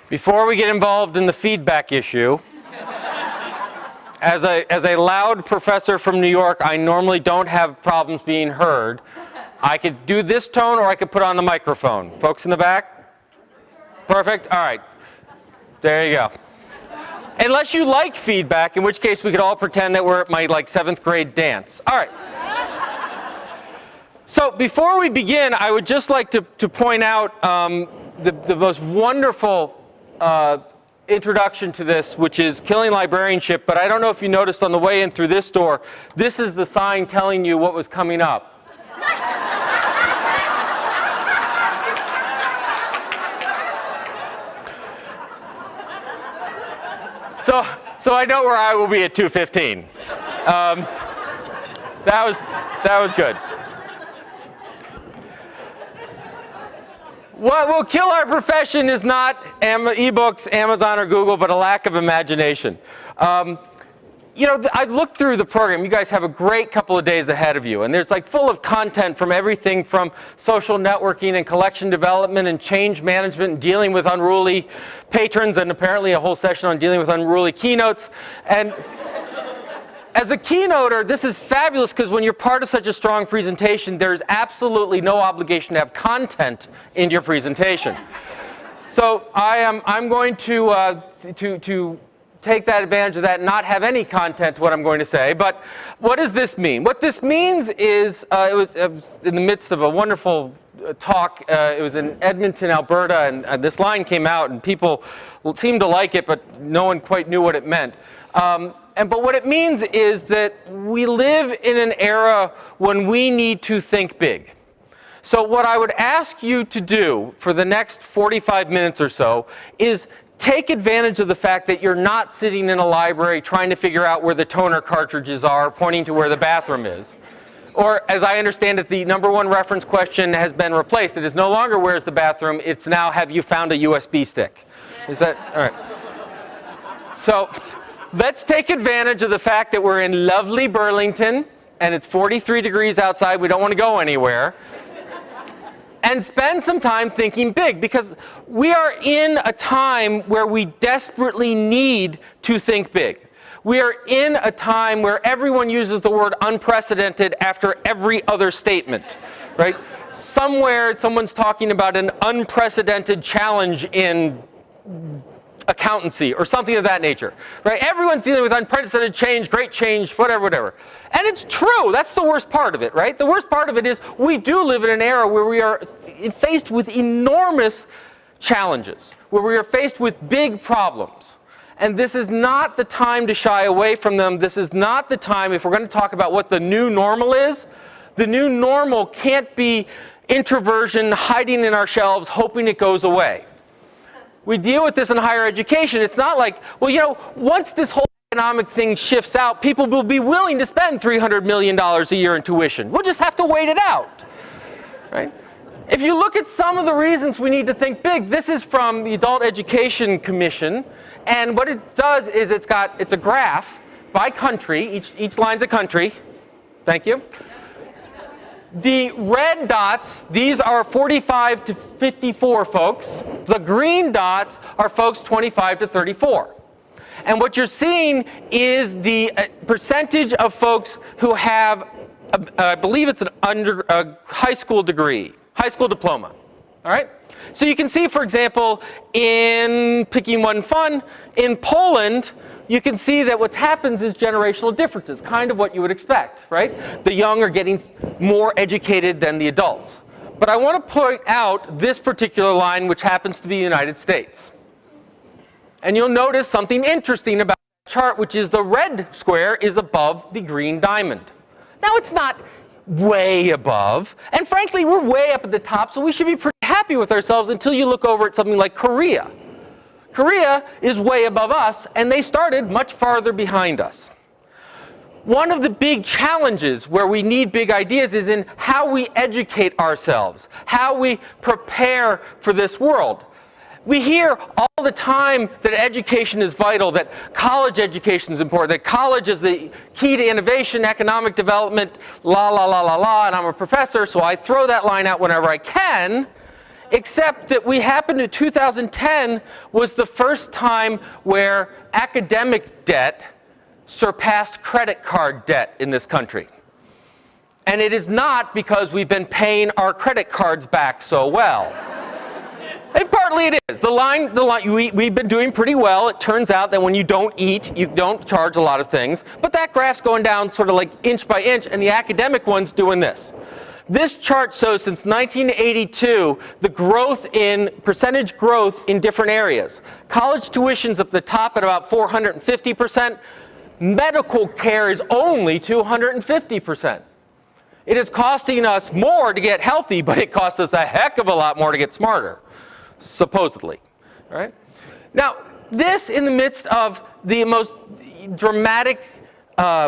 Before we get involved in the feedback issue, as a loud professor from New York, I normally don't have problems being heard. I could do this tone or I could put on the microphone. Folks in the back? Perfect? All right. There you go. Unless you like feedback, in which case we could all pretend that we're at my 7th grade dance. All right. So before we begin, I would just like to point out the most wonderful introduction to this, which is killing librarianship. But I don't know if you noticed on the way in through this door, this is the sign telling you what was coming up. So I know where I will be at 2:15. That was good. What will kill our profession is not ebooks, Amazon, or Google, but a lack of imagination. I've looked through the program. You guys have a great couple of days ahead of you, and there's full of content from everything from social networking and collection development and change management and dealing with unruly patrons, and apparently a whole session on dealing with unruly keynotes. And as a keynoter, this is fabulous because when you're part of such a strong presentation, there's absolutely no obligation to have content in your presentation. So I'm going to take that advantage of that and not have any content to what I'm going to say. But what does this mean? What this means is it was in the midst of a wonderful talk. It was in Edmonton, Alberta, and this line came out, and people seemed to like it, but no one quite knew what it meant. But what it means is that we live in an era when we need to think big. So what I would ask you to do for the next 45 minutes or so is take advantage of the fact that you're not sitting in a library trying to figure out where the toner cartridges are, pointing to where the bathroom is. Or, as I understand it, the #1 reference question has been replaced. It is no longer where's the bathroom, it's now have you found a USB stick. Is that, all right. So, let's take advantage of the fact that we're in lovely Burlington, and it's 43 degrees outside, we don't want to go anywhere. And spend some time thinking big, because we are in a time where we desperately need to think big. We are in a time where everyone uses the word unprecedented after every other statement, right? Somewhere someone's talking about an unprecedented challenge in accountancy or something of that nature, right? Everyone's dealing with unprecedented change, great change, whatever. And it's true. That's the worst part of it, right? The worst part of it is we do live in an era where we are faced with enormous challenges, where we are faced with big problems. And this is not the time to shy away from them. This is not the time, if we're going to talk about what the new normal is, the new normal can't be introversion hiding in our shelves, hoping it goes away. We deal with this in higher education. It's not like, well, once this whole economic thing shifts out, people will be willing to spend $300 million a year in tuition. We'll just have to wait it out, right? If you look at some of the reasons we need to think big, this is from the Adult Education Commission, and what it does is it's a graph by country. Each line's a country. Thank you. The red dots, these are 45 to 54 folks. The green dots are folks 25 to 34. And what you're seeing is the percentage of folks who have, I believe it's a high school degree, high school diploma. All right? So you can see, for example, in picking one fun, in Poland, you can see that what happens is generational differences, kind of what you would expect, right? The young are getting more educated than the adults. But I want to point out this particular line, which happens to be the United States. And you'll notice something interesting about the chart, which is the red square is above the green diamond. Now, it's not way above, and frankly, we're way up at the top, so we should be pretty happy with ourselves until you look over at something like Korea. Korea is way above us, and they started much farther behind us. One of the big challenges where we need big ideas is in how we educate ourselves, how we prepare for this world. We hear all the time that education is vital, that college education is important, that college is the key to innovation, economic development, la, la, la, la, la, and I'm a professor, so I throw that line out whenever I can. except that we happened to 2010 was the first time where academic debt surpassed credit card debt in this country. And it is not because we've been paying our credit cards back so well. And partly it is. We've been doing pretty well. It turns out that when you don't eat, you don't charge a lot of things. But that graph's going down sort of like inch by inch, and the academic one's doing this. This chart shows since 1982 the growth in percentage growth in different areas. College tuition's at the top at about 450%. Medical care is only 250%. It is costing us more to get healthy, but it costs us a heck of a lot more to get smarter, supposedly. Right? Now, this in the midst of the most dramatic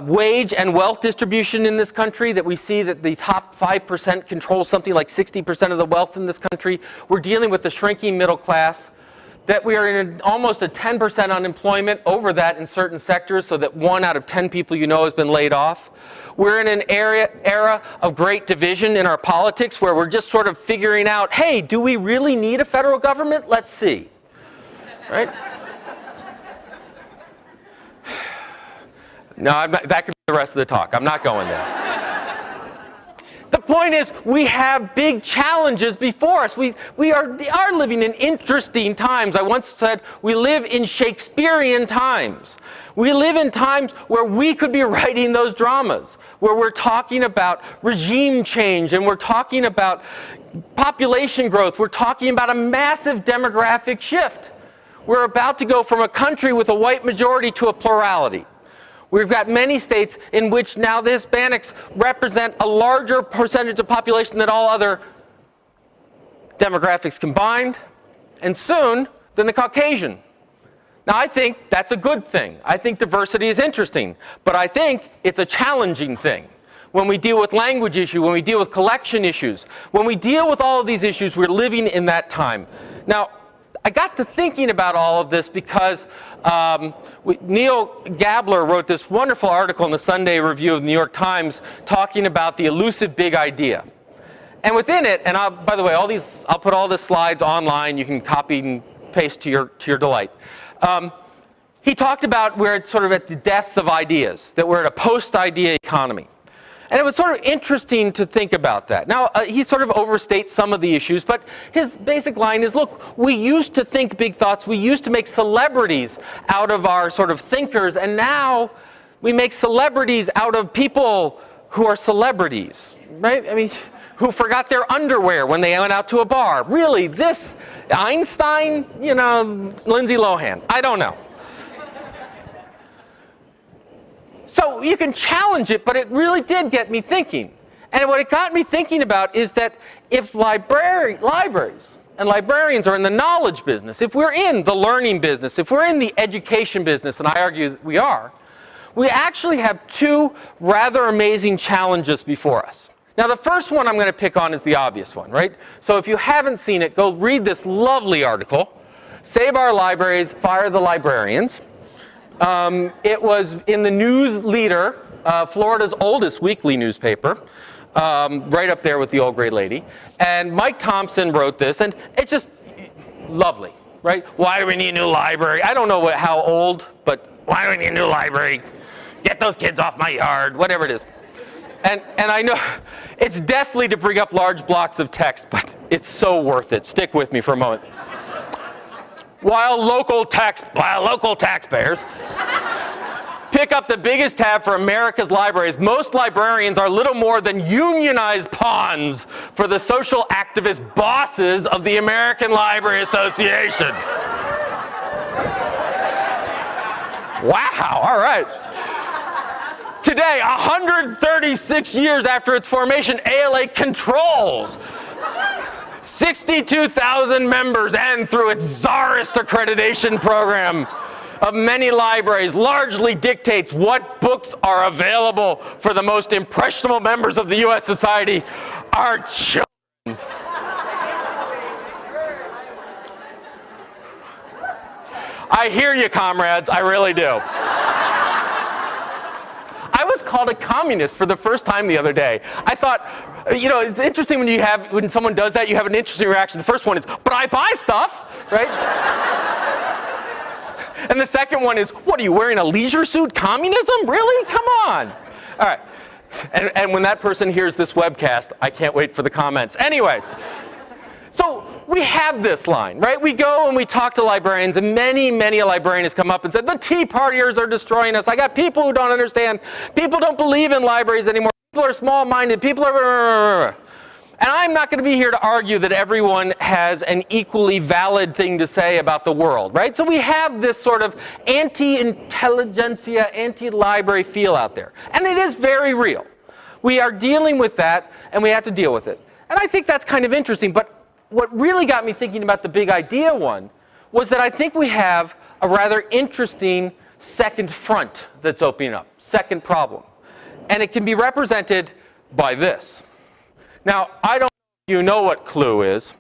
wage and wealth distribution in this country, that we see that the top 5% control something like 60% of the wealth in this country. We're dealing with the shrinking middle class, that we are in almost a 10% unemployment, over that in certain sectors, so that 1 out of 10 people you know has been laid off. We're in an era of great division in our politics where we're just sort of figuring out, hey, do we really need a federal government? Let's see. Right? No, that could be the rest of the talk. I'm not going there. The point is, we have big challenges before us. We are living in interesting times. I once said we live in Shakespearean times. We live in times where we could be writing those dramas, where we're talking about regime change, and we're talking about population growth. We're talking about a massive demographic shift. We're about to go from a country with a white majority to a plurality. We've got many states in which now the Hispanics represent a larger percentage of population than all other demographics combined, and soon than the Caucasian. Now, I think that's a good thing. I think diversity is interesting, but I think it's a challenging thing. When we deal with language issues, when we deal with collection issues, when we deal with all of these issues, we're living in that time. Now, I got to thinking about all of this because Neil Gabler wrote this wonderful article in the Sunday Review of the New York Times talking about the elusive big idea. And within it, and by the way, I'll put all the slides online. You can copy and paste to your delight. He talked about we're sort of at the death of ideas, that we're at a post-idea economy. And it was sort of interesting to think about that. Now, he sort of overstates some of the issues, but his basic line is, look, we used to think big thoughts. We used to make celebrities out of our sort of thinkers, and now we make celebrities out of people who are celebrities, right? I mean, who forgot their underwear when they went out to a bar. Really, this Einstein, you know, Lindsay Lohan, I don't know. So you can challenge it, but it really did get me thinking. And what it got me thinking about is that if libraries and librarians are in the knowledge business, if we're in the learning business, if we're in the education business, and I argue that we are, we actually have two rather amazing challenges before us. Now, the first one I'm going to pick on is the obvious one, right? So if you haven't seen it, go read this lovely article, Save Our Libraries, Fire the Librarians. It was in the News Leader, Florida's oldest weekly newspaper, right up there with the Old Gray Lady. And Mike Thompson wrote this, and it's just lovely, right? Why do we need a new library? I don't know how old, but why do we need a new library? Get those kids off my yard, whatever it is. And I know it's deathly to bring up large blocks of text, but it's so worth it. Stick with me for a moment. While local taxpayers pick up the biggest tab for America's libraries, most librarians are little more than unionized pawns for the social activist bosses of the American Library Association. Wow, all right. Today, 136 years after its formation, ALA controls 62,000 members, and through its czarist accreditation program of many libraries, largely dictates what books are available for the most impressionable members of the U.S. society, our children. I hear you, comrades, I really do. I was called a communist for the first time the other day. I thought, you know, it's interesting when someone does that, you have an interesting reaction. The first one is, but I buy stuff, right? And the second one is, what are you wearing, a leisure suit? Communism? Really? Come on. All right. And when that person hears this webcast, I can't wait for the comments. Anyway, so we have this line, right? We go and we talk to librarians, and many a librarian has come up and said, the Tea Partiers are destroying us. I got people who don't understand. People don't believe in libraries anymore. People are small-minded. People are... And I'm not going to be here to argue that everyone has an equally valid thing to say about the world, right? So we have this sort of anti-intelligentsia, anti-library feel out there. And it is very real. We are dealing with that, and we have to deal with it. And I think that's kind of interesting. But what really got me thinking about the big idea one was that I think we have a rather interesting second front that's opening up, second problem. And it can be represented by this. Now, I don't know if you know what Clue is.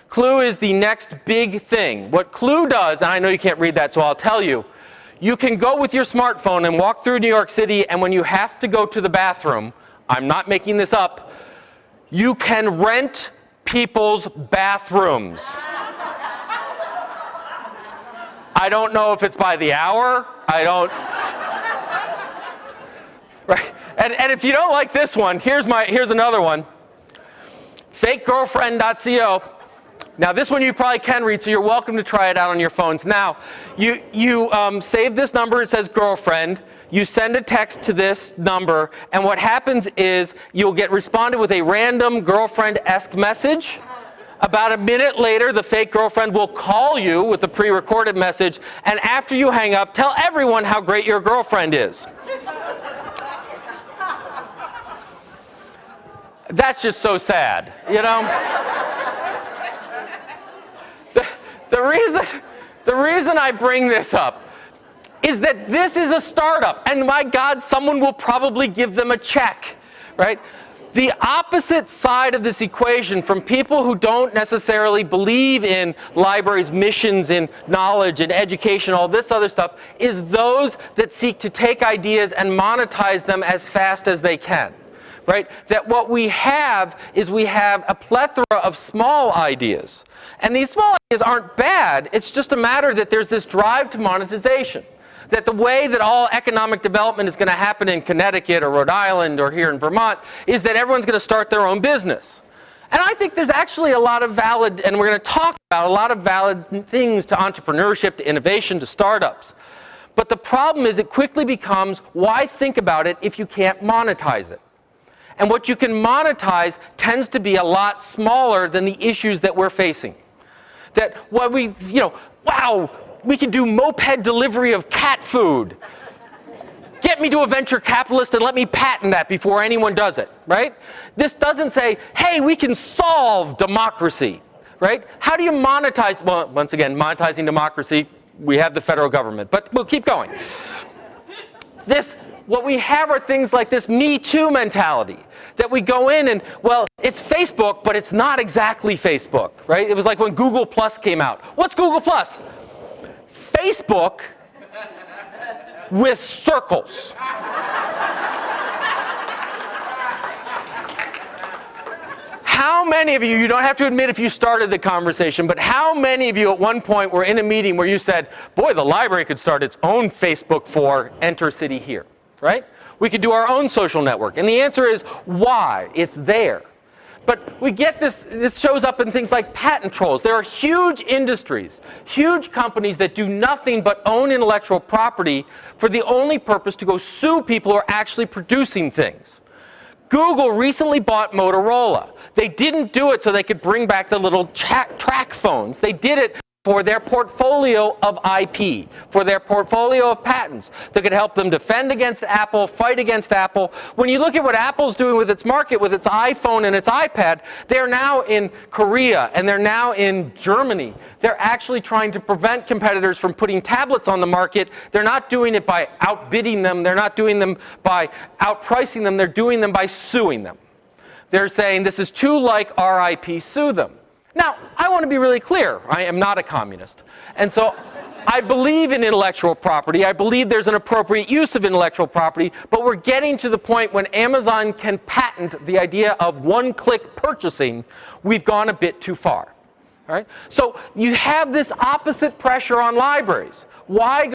Clue is the next big thing. What Clue does, and I know you can't read that, so I'll tell you, you can go with your smartphone and walk through New York City, and when you have to go to the bathroom, I'm not making this up, you can rent people's bathrooms. I don't know if it's by the hour. I don't... Right? And if you don't like this one, here's another one. FakeGirlfriend.co. Now this one you probably can read, so you're welcome to try it out on your phones. Now, you save this number, it says girlfriend, you send a text to this number, and what happens is you'll get responded with a random girlfriend-esque message. About a minute later, the fake girlfriend will call you with a pre-recorded message, and after you hang up, tell everyone how great your girlfriend is. That's just so sad, you know? The reason I bring this up is that this is a startup, and my God, someone will probably give them a check, right? The opposite side of this equation from people who don't necessarily believe in libraries' missions, in knowledge and education, all this other stuff, is those that seek to take ideas and monetize them as fast as they can. Right? That what we have is we have a plethora of small ideas. And these small ideas aren't bad. It's just a matter that there's this drive to monetization. That the way that all economic development is going to happen in Connecticut or Rhode Island or here in Vermont is that everyone's going to start their own business. And I think there's actually a lot of valid, and we're going to talk about a lot of valid things to entrepreneurship, to innovation, to startups. But the problem is it quickly becomes, why think about it if you can't monetize it? And what you can monetize tends to be a lot smaller than the issues that we're facing. That what we, you know, wow, we can do moped delivery of cat food. Get me to a venture capitalist and let me patent that before anyone does it, right? This doesn't say, hey, we can solve democracy, right? How do you monetize, well, once again, monetizing democracy, we have the federal government, but we'll keep going. What we have are things like this Me Too mentality, that we go in and, well, it's Facebook, but it's not exactly Facebook, right? It was like when Google Plus came out. What's Google Plus? Facebook with circles. How many of you don't have to admit if you started the conversation, but how many of you at one point were in a meeting where you said, boy, the library could start its own Facebook for Enter City Here? Right? We could do our own social network. And the answer is, why? It's there. But we get this shows up in things like patent trolls. There are huge industries, huge companies that do nothing but own intellectual property for the only purpose to go sue people who are actually producing things. Google recently bought Motorola. They didn't do it so they could bring back the little track phones. They did it for their portfolio of IP, for their portfolio of patents that could help them defend against Apple, fight against Apple. When you look at what Apple's doing with its market, with its iPhone and its iPad, they're now in Korea and they're now in Germany. They're actually trying to prevent competitors from putting tablets on the market. They're not doing it by outbidding them. They're not doing them by outpricing them. They're doing them by suing them. They're saying this is too like our IP, sue them. Now, I want to be really clear. I am not a communist. And so I believe in intellectual property. I believe there's an appropriate use of intellectual property, but we're getting to the point when Amazon can patent the idea of one-click purchasing. We've gone a bit too far. All right? So you have this opposite pressure on libraries. Why